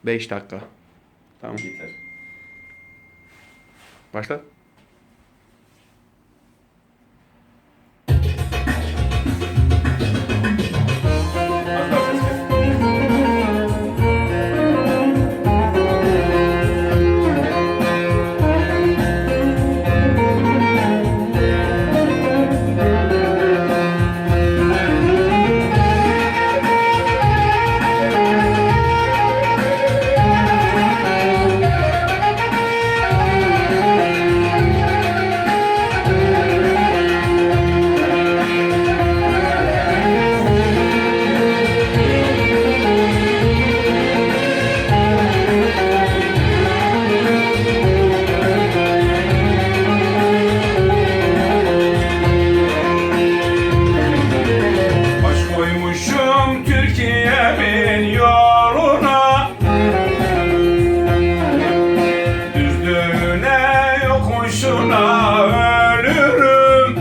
5 dakika. Tamam. Yeter. Başla. Az daha ses kes. Baş koymuşum Türkiye'min yoluna, düzlüğüne yokuşuna ölürüm.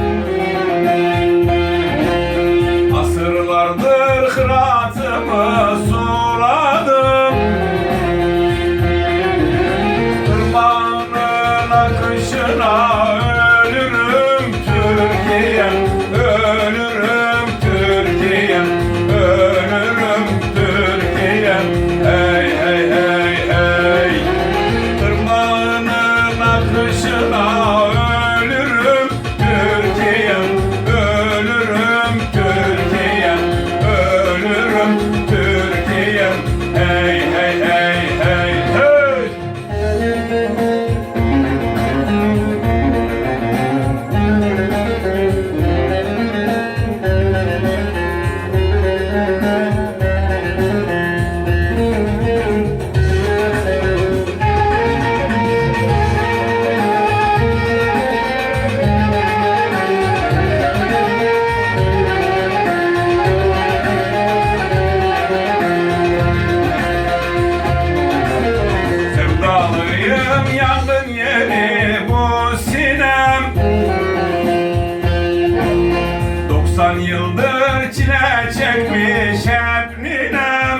Asırlardır hıratımı suladım, ırmağının akışına ölürüm Türkiye'm, ölürüm Türkiye'm, ölürüm Türkiye'm. Hey hey hey hey, ırmağının akışına ölürüm Türkiye'm, ölürüm Türkiye'm, ölürüm Türkiye'm. Hey hey hey hey hey. Sevdalıyım, yangın yeri bu sinem. 90 yıldır çile çekmiş hep ninem.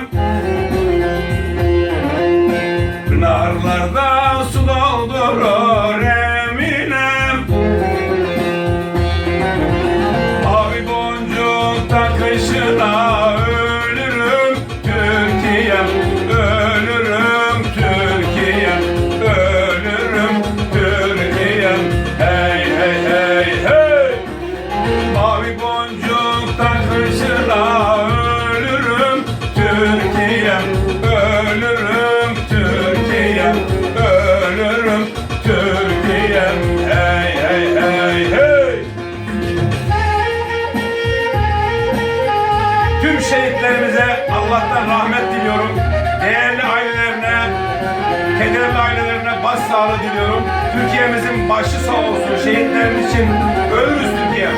Pınarlarda su doldurur eminem. Mavi boncuk takışına ölürüm Türkiye'm, ölürüm Türkiye'm, ölürüm Türkiye'm. Hey hey hey hey, mavi boncuk takışına ölürüm Türkiye'm, ölürüm Türkiye'm, ölürüm Türkiye'm. Hey hey hey hey. Tüm şehitlerimize Allah'tan rahmet diliyorum. Değerli ailelerine, kederli ailelerine başsağlığı diliyorum. Türkiye'mizin başı sağ olsun. Şehitlerimiz için ölürüz Türkiye.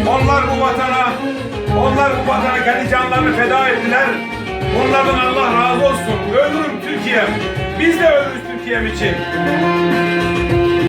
Onlar bu vatana kendi canlarını feda ettiler. Onlardan Allah razı olsun. Ölürüm Türkiye'm. Biz de ölürüz Türkiye'm için.